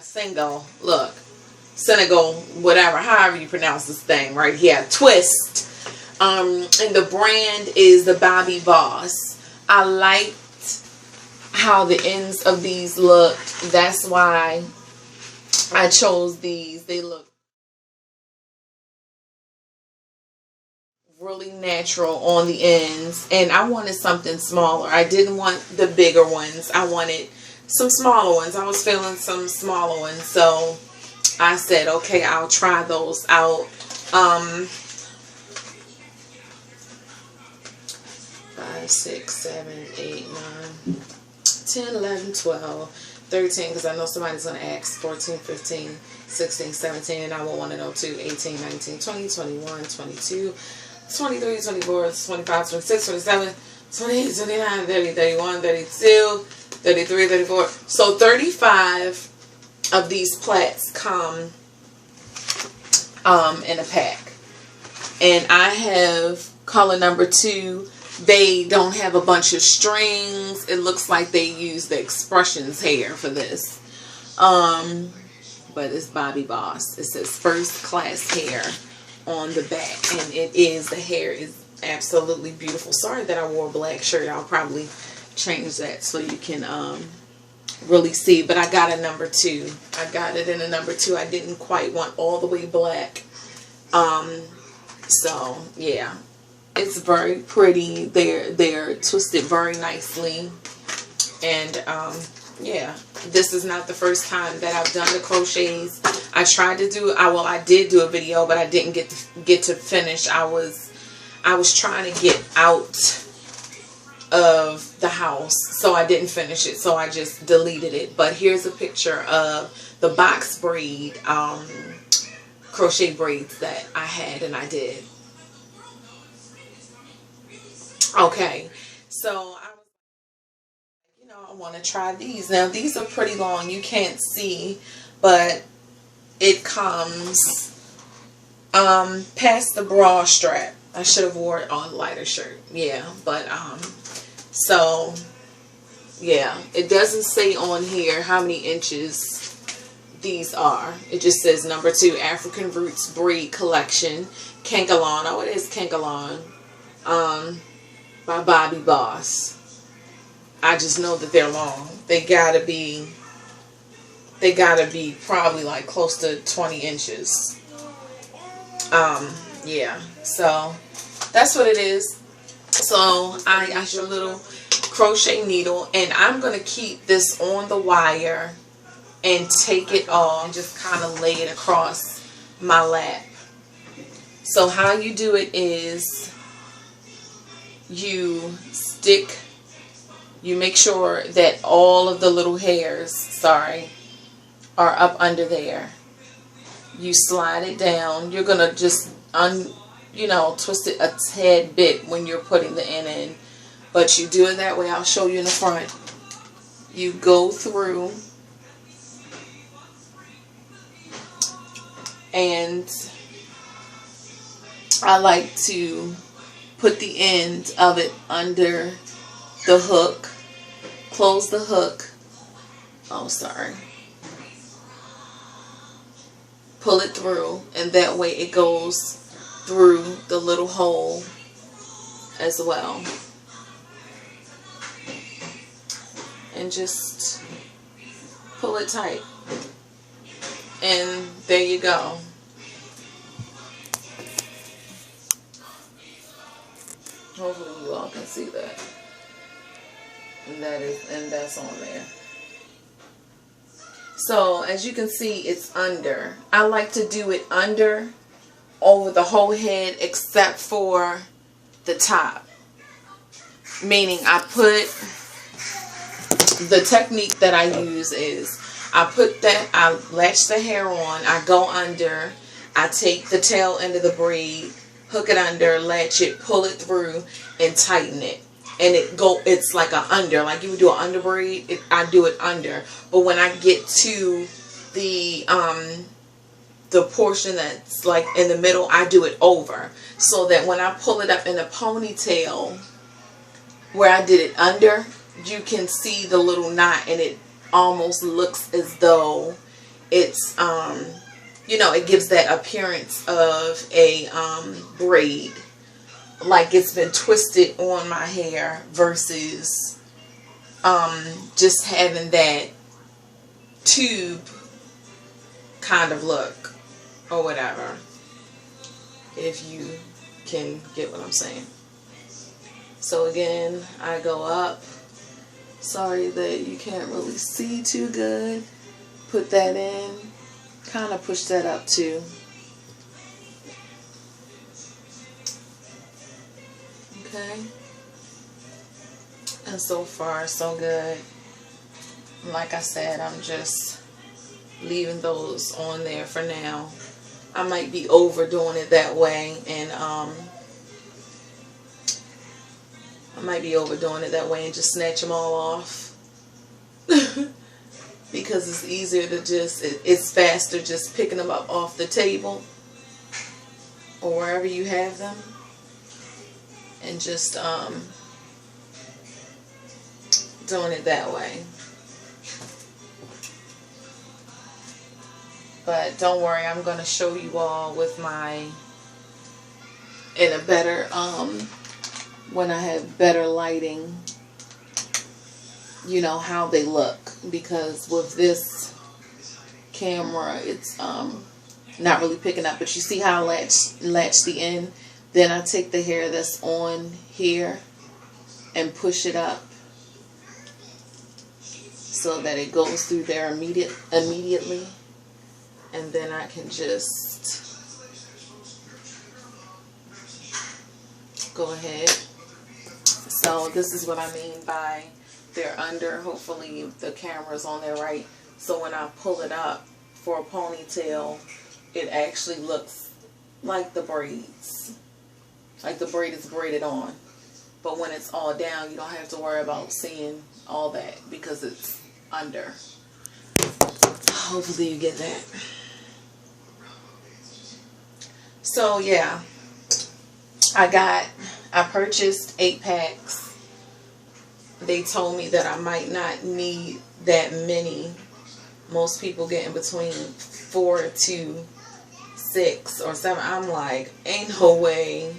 Single, look, Senegal, whatever, however you pronounce this thing right here, twist. And the brand is the Bobbi Boss. I liked how the ends of these looked. That's why I chose these. They look really natural on the ends, and I wanted something smaller. I didn't want the bigger ones. I wanted some smaller ones. I was feeling some smaller ones, so I said, okay, I'll try those out. 5, 6, 7, 8, 9, 10, 11, 12, 13, because I know somebody's going to ask, 14, 15, 16, 17, and I will want to know too, 18, 19, 20, 21, 22, 23, 24, 25, 26, 27, 28, 29, 30, 31, 32, 33, 34. So 35 of these plaits come in a pack. And I have color number 2. They don't have a bunch of strings. It looks like they use the Expressions hair for this. But it's Bobbi Boss. It says first class hair on the back, and it is, the hair is absolutely beautiful. Sorry that I wore a black shirt. I'll probably change that so you can really see, but I got a number 2. I got it in a number 2. I didn't quite want all the way black. So yeah, it's very pretty. They're twisted very nicely, and yeah, this is not the first time that I've done the crochets. I tried to do, well, I did do a video, but I didn't get to finish. I was trying to get out of the house, so I didn't finish it, so I just deleted it. But here's a picture of the box braid crochet braids that I had and I did. Okay, so I want to try these. Now these are pretty long. You can't see, but it comes past the bra strap. I should have wore it on a lighter shirt. Yeah, but so yeah, it doesn't say on here how many inches these are. It just says number 2, African Roots Braid Collection, Kankalon. Oh, it is Kankalon, by Bobbi Boss. I just know that they're long. They gotta be probably like close to 20 inches. Yeah, so that's what it is. So I got your little crochet needle, and I'm gonna keep this on the wire and take it off, just kind of lay it across my lap. So how you do it is you make sure that all of the little hairs, are up under there. You slide it down. You're gonna just twist it a tad bit when you're putting the end in, but you do it that way. I'll show you in the front. You go through, and I like to put the end of it under the hook, close the hook, pull it through, and that way it goes through the little hole as well, and just pull it tight, and there you go. Hopefully you all can see that. And that's on there. So as you can see, it's under. I like to do it under over the whole head except for the top. Meaning the technique that I use is I latch the hair on, I go under, I take the tail end of the braid, hook it under, latch it, pull it through, and tighten it. And it's like a under, like you would do an under braid. I do it under. But when I get to the portion that's like in the middle, I do it over, so that when I pull it up in a ponytail where I did it under, you can see the little knot, and it almost looks as though it's, you know, it gives that appearance of a braid, like it's been twisted on my hair, versus just having that tube kind of look or whatever, if you can get what I'm saying. So again, I go up. Sorry that you can't really see too good. Put that in. Kind of push that up too. Okay. And so far, so good. Like I said, I'm just leaving those on there for now. I might be overdoing it that way, and just snatch them all off. Because it's easier to just, it's faster just picking them up off the table or wherever you have them, and just doing it that way. But don't worry, I'm going to show you all with my, in a better, when I have better lighting, you know, how they look. Because with this camera, it's not really picking up. But you see how I latch the end? Then I take the hair that's on here and push it up so that it goes through there immediately. And then I can just go ahead. So this is what I mean by they're under. Hopefully the camera's on there right. So when I pull it up for a ponytail, it actually looks like the braids. Like the braid is braided on. But when it's all down, you don't have to worry about seeing all that because it's under. Hopefully you get that. So yeah, I purchased 8 packs. They told me that I might not need that many. Most people get in between 4 to 6 or 7. I'm like, ain't no way.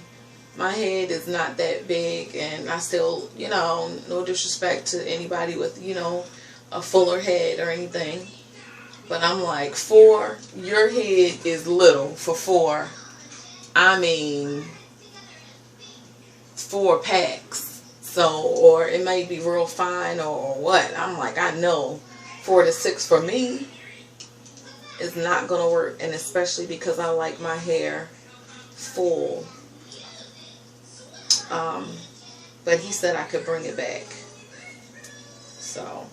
My head is not that big, and I still, you know, no disrespect to anybody with, you know, a fuller head or anything. But I'm like, 4, your head is little for 4. I mean, 4 packs. So, or it may be real fine or what. I'm like, I know 4 to 6 for me is not going to work. And especially because I like my hair full. But he said I could bring it back. So,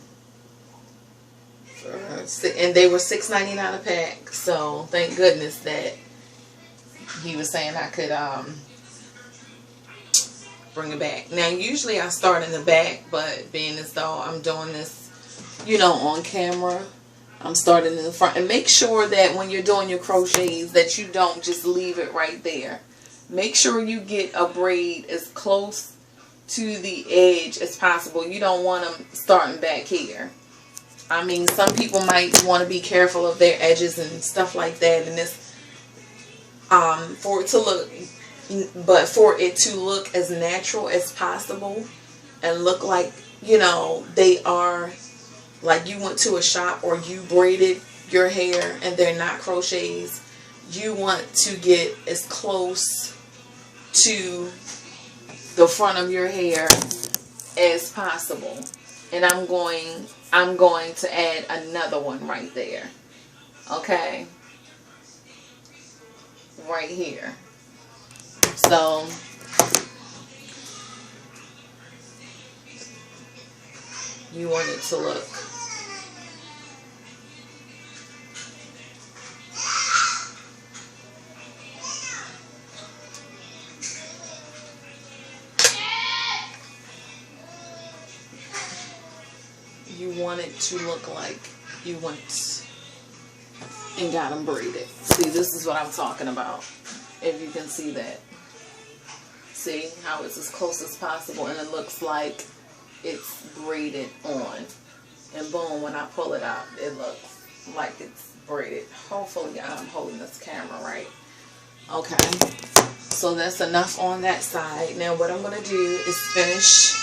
and they were $6.99 a pack. So, thank goodness that he was saying I could bring it back. Now usually I start in the back, but being as though I'm doing this, you know, on camera, I'm starting in the front. And make sure that when you're doing your crochets that you don't just leave it right there. Make sure you get a braid as close to the edge as possible. You don't want them starting back here. I mean, some people might want to be careful of their edges and stuff like that, and this for it to look as natural as possible and look like, you know, they are like you went to a shop or you braided your hair and they're not crochets. You want to get as close to the front of your hair as possible. And I'm going to add another one right there. Okay? Right here. So you want it to look like you went and got them braided. See, this is what I'm talking about. If you can see that. See how it's as close as possible and it looks like it's braided on. And boom, when I pull it out, it looks like it's braided. Hopefully I'm holding this camera right. Okay, so that's enough on that side. Now what I'm going to do is finish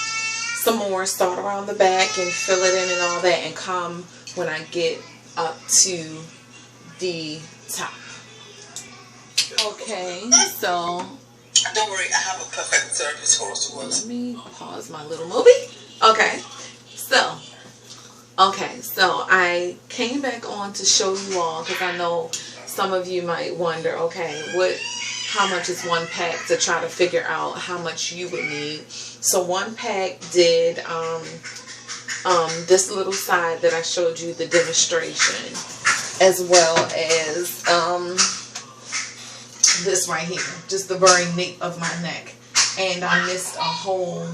some more, start around the back and fill it in and all that, and come when I get up to the top. Okay, so don't worry, I have a perfect service for us. let me pause my little movie. Okay, so I came back on to show you all, because I know some of you might wonder, okay, how much is one pack, to try to figure out how much you would need. So one pack did this little side that I showed you the demonstration, as well as this right here, just the very nape of my neck. And I missed a whole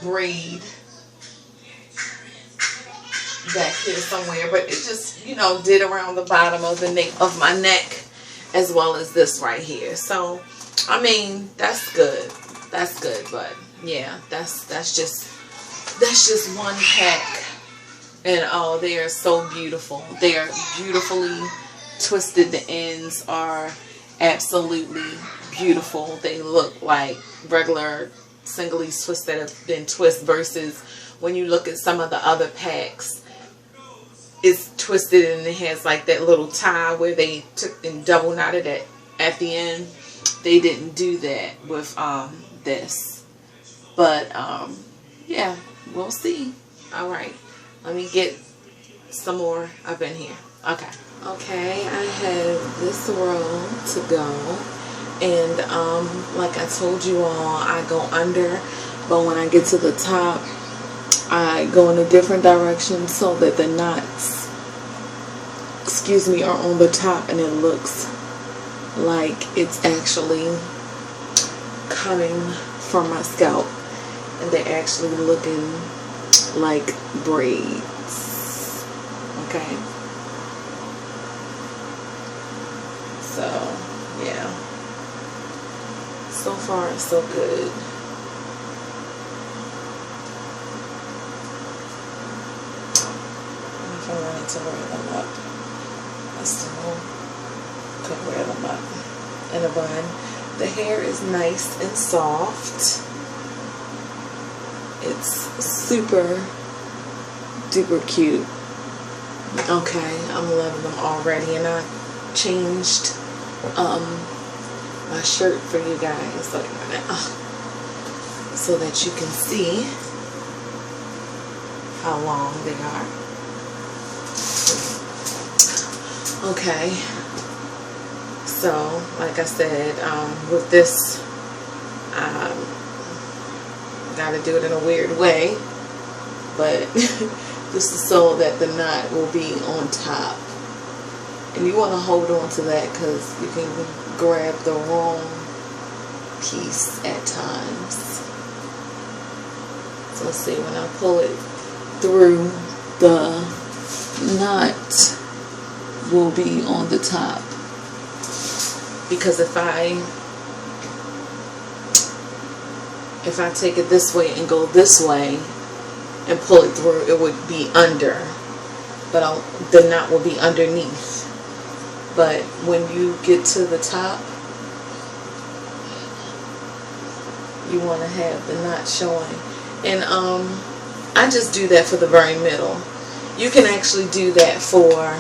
braid back here somewhere, but it just, you know, did around the bottom of the nape of my neck, as well as this right here. So I mean, that's good, but yeah, that's just one pack. And oh, they are so beautiful. They are beautifully twisted. The ends are absolutely beautiful. They look like regular singly twists that have been twisted, versus when you look at some of the other packs, it's twisted and it has like that little tie where they took and double knotted it at the end. They didn't do that with this, but yeah, we'll see. All right, let me get some more up in here. Okay, I have this row to go, and like I told you all, I go under, but when I get to the top, I go in a different direction so that the knots, excuse me, are on the top, and it looks like it's actually coming from my scalp, and they're actually looking like braids. Okay, so yeah, so far so good. If I wanted to wear them up, I still could wear them up in a bun. The hair is nice and soft. It's super duper cute. Okay, I'm loving them already, and I changed my shirt for you guys so that you can see how long they are. Okay, so like I said, with this, gotta do it in a weird way, but this is so that the knot will be on top, and you want to hold on to that because you can grab the wrong piece at times. So let's see, when I pull it through, the knot will be on the top, because if I take it this way and go this way and pull it through, it would be under, but the knot will be underneath. But when you get to the top, you want to have the knot showing. And I just do that for the very middle. You can actually do that for,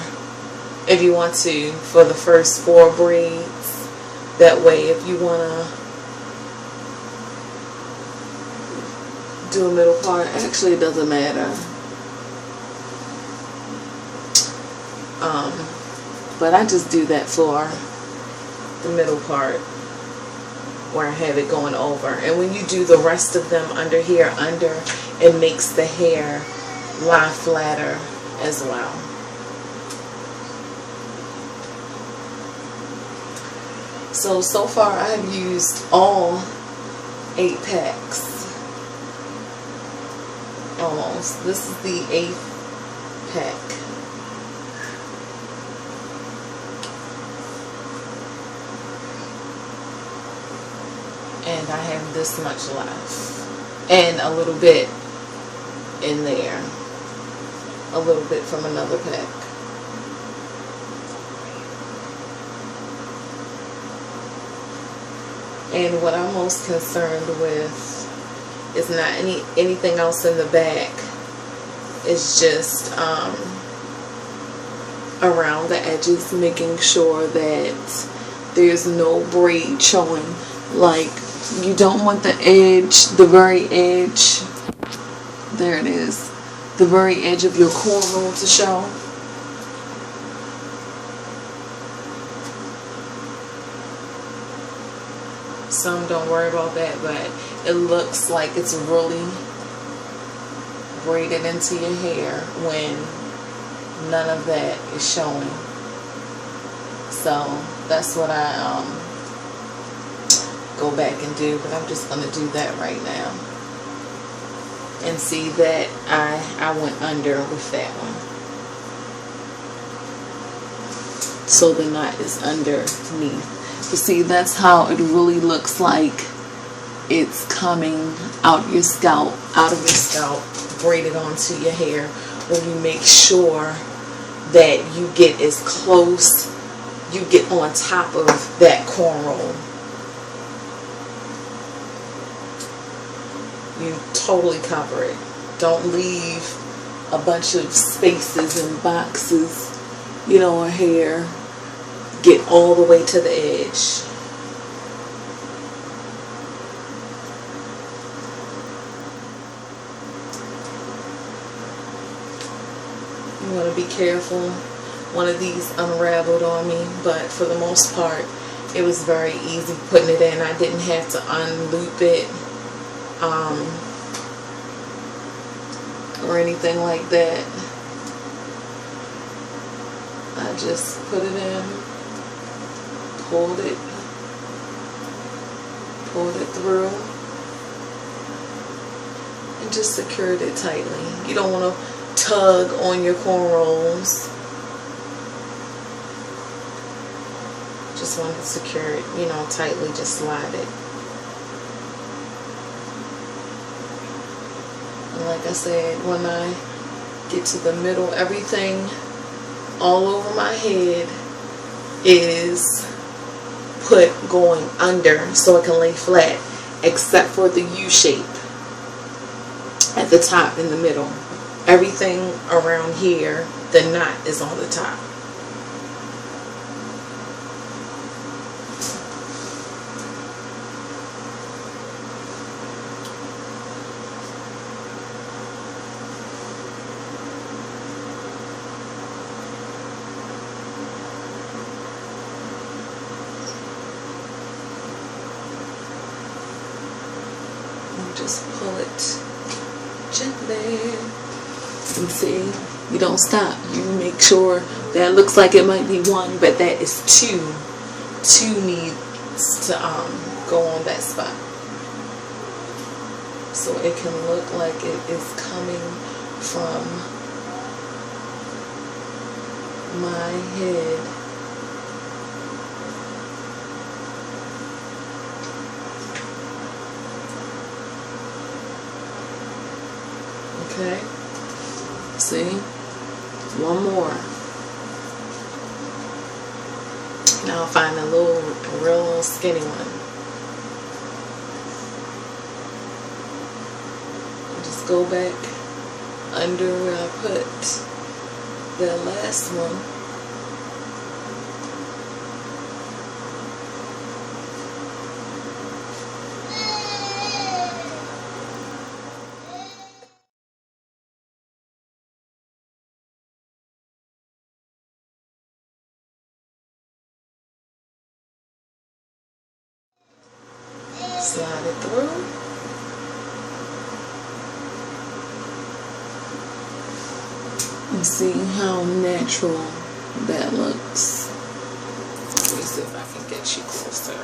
if you want to, for the first 4 braids. That way, if you want to do a middle part, actually it doesn't matter. But I just do that for the middle part where I have it going over. And when you do the rest of them under here, it makes the hair lie flatter as well. So far I have used all 8 packs. Almost. This is the 8th pack. And I have this much left. And a little bit in there. A little bit from another pack. And what I'm most concerned with is not anything else in the back. It's just around the edges, making sure that there's no braid showing. Like, you don't want the edge, the very edge, there it is, the very edge of your cornrow to show. Some don't worry about that, but it looks like it's really braided into your hair when none of that is showing. So that's what I go back and do, but I'm just going to do that right now and see that I went under with that one, so the knot is underneath. You see, that's how it really looks like it's coming out your scalp, braided onto your hair, when you make sure that you get as close, you get on top of that cornrow. You totally cover it. Don't leave a bunch of spaces and boxes, you know, or hair. Get all the way to the edge. You want to be careful. One of these unraveled on me, but for the most part it was very easy putting it in. I didn't have to unloop it or anything like that. I just put it in, pulled it through, and just secured it tightly. You don't want to tug on your cornrows. Just want to secure it, you know, tightly. Just slide it. And like I said, when I get to the middle, everything all over my head is put going under so it can lay flat, except for the U shape at the top in the middle. Everything around here, the knot is on the top. Just pull it gently, and see, you don't stop. You make sure that looks like it might be one, but that is two. Two needs to go on that spot, so it can look like it is coming from my head. Okay, see, one more. Now I'll find a real skinny one. I'll just go back under where I put the last one. Slide it through. And see how natural that looks. Let me see if I can get you closer.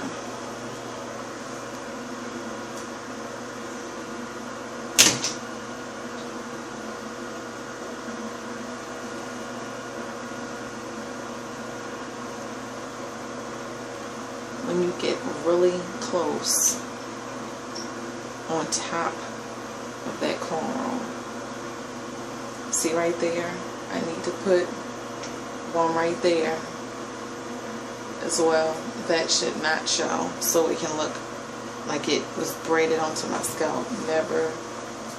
When you get really close on top of that cornrow, see right there, I need to put one right there as well. That should not show, so it can look like it was braided onto my scalp. Never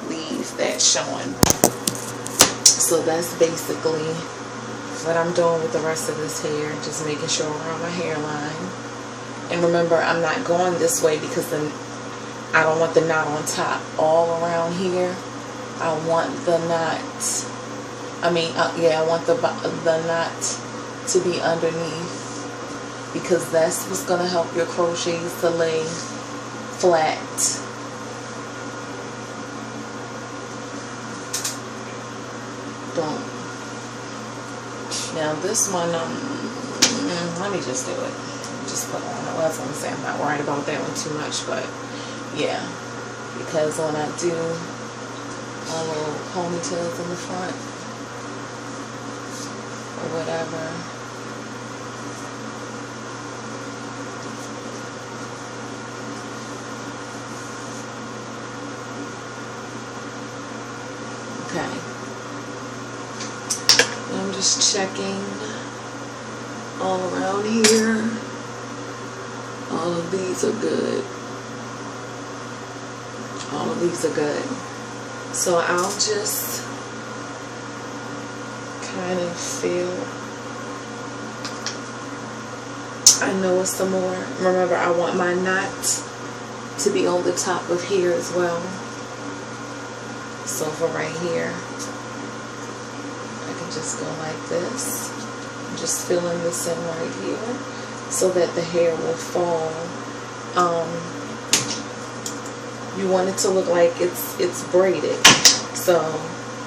leave that showing. So that's basically what I'm doing with the rest of this hair. Just making sure around my hairline. And remember, I'm not going this way because then I don't want the knot on top. All around here, I want the knot. I want the knot to be underneath, because that's what's going to help your crochets to lay flat. Boom. Now this one, let me just do it. Just put on. I was going to say I'm not worried about that one too much, but yeah, because when I do my little ponytails in the front or whatever, okay. I'm just checking all around here. All of these are good. All of these are good. So I'll just kind of feel. I know it's some more. Remember, I want my knot to be on the top of here as well. So for right here, I can just go like this. I'm just filling this in right here so that the hair will fall. You want it to look like it's braided. So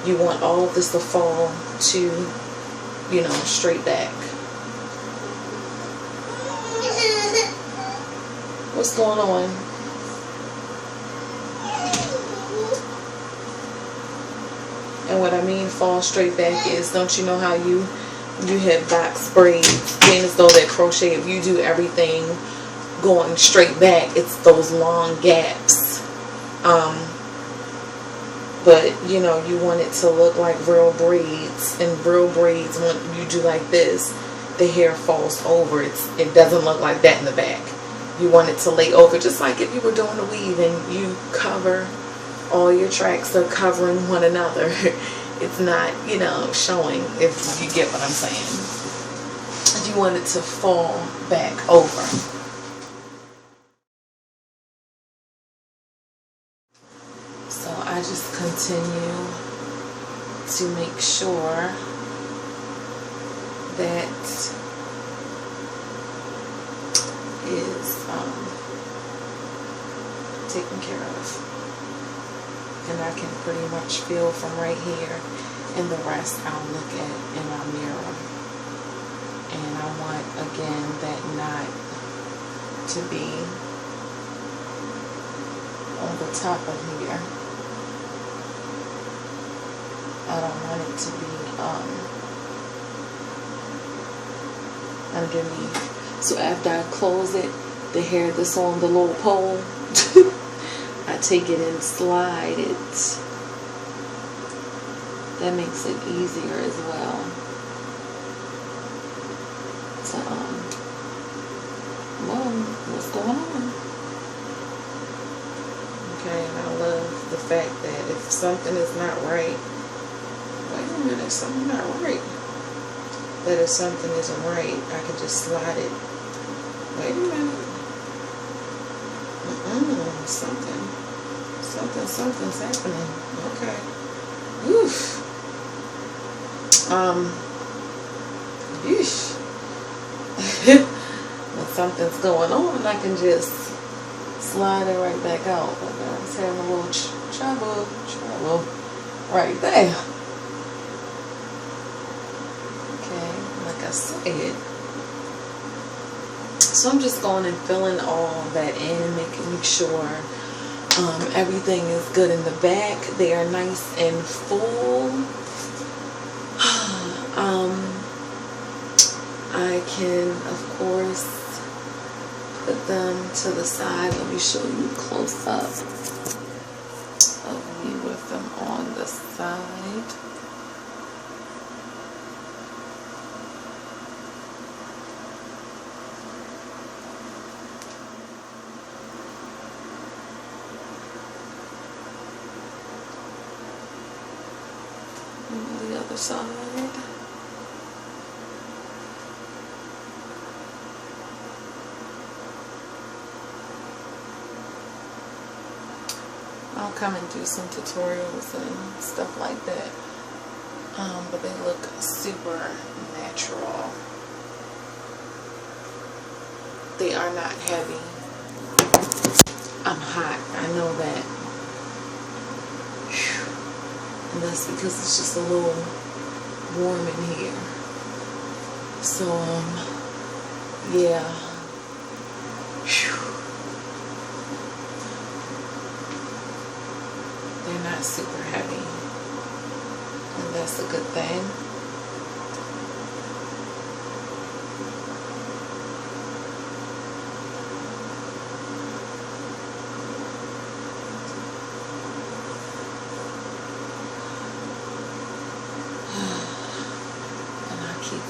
you want all of this to fall to, you know, straight back. What's going on? And what I mean fall straight back is, don't you know how you have box braids, being as though that crochet, if you do everything going straight back, it's those long gaps. But you know, you want it to look like real braids, and real braids, when you do like this, the hair falls over. It doesn't look like that in the back. You want it to lay over, just like if you were doing a weave and you cover, all your tracks are covering one another. It's not, you know, showing, if you get what I'm saying. You want it to fall back over. So I just continue to make sure that is taken care of. And I can pretty much feel from right here, and the rest I'll look at in my mirror. And I want, again, that knot to be on the top of here. I don't want it to be underneath. So after I close it, the hair that's on the little pole, I take it and slide it. That makes it easier as well. So, whoa, what's going on? Okay, and I love the fact that if something is not right, wait a minute, something not right. That if something isn't right, I can just slide it. Wait a minute. Something's happening. Okay. Oof. Yeesh. When something's going on, I can just slide it right back out. But I was having a little trouble right there. Okay, like I said. So I'm just going and filling all that in, making sure everything is good in the back. They are nice and full. I can, of course, put them to the side. Let me show you close up of me with them on the side. other side. I'll come and do some tutorials and stuff like that. But they look super natural. They are not heavy. I'm hot, I know that. Whew. And that's because it's just a little warm in here. So, yeah. Whew. They're not super heavy. And that's a good thing.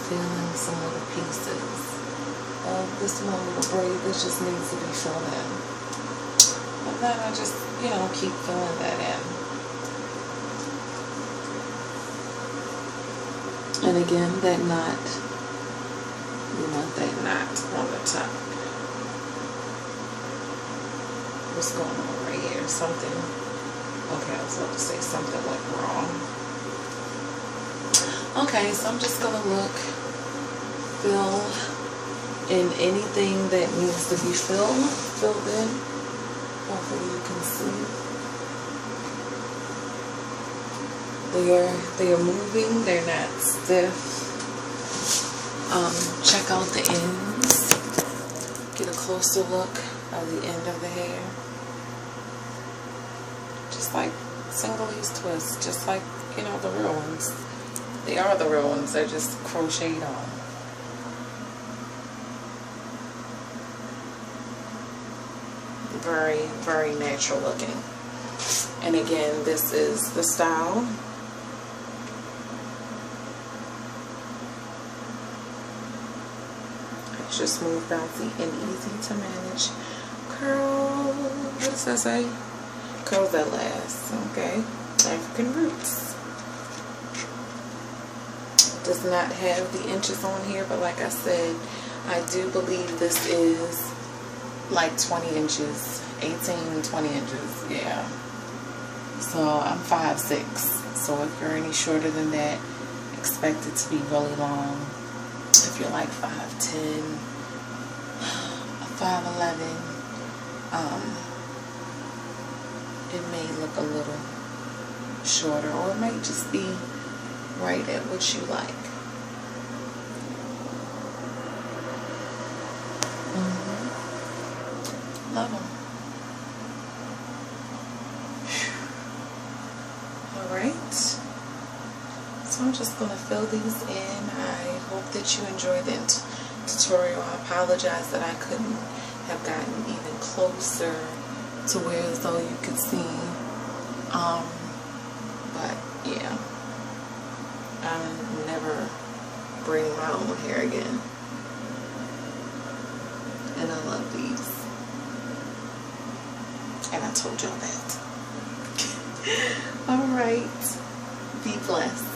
Feeling some of the pieces of this one little braid that just needs to be filled in. And then I just, you know, keep filling that in. And again, that knot, you want that knot on the top. What's going on right here? Something, okay, I was about to say something went wrong. Okay, so I'm just gonna look, fill in anything that needs to be filled in. Hopefully you can see. They are moving, they're not stiff. Check out the ends. Get a closer look of the end of the hair. Just like single-use twists, just like, you know, the real ones. They are the real ones, they're just crocheted on. Very, very natural looking. And again, this is the style. It's just smooth, bouncy, and easy to manage. Curl, what does that say? Curls that last, okay. African roots. Does not have the inches on here, but like I said, I do believe this is like 20 inches, 18, 20 inches, yeah. So I'm 5'6", so if you're any shorter than that, expect it to be really long. If you're like 5'10", 5'11", it may look a little shorter, or it might just be right at what you like. Love them. Alright. So I'm just going to fill these in. I hope that you enjoyed the tutorial. I apologize that I couldn't have gotten even closer to where as though you could see. But yeah. I'll never bring my own hair again. And I love these. And I told y'all that. Alright. Be blessed.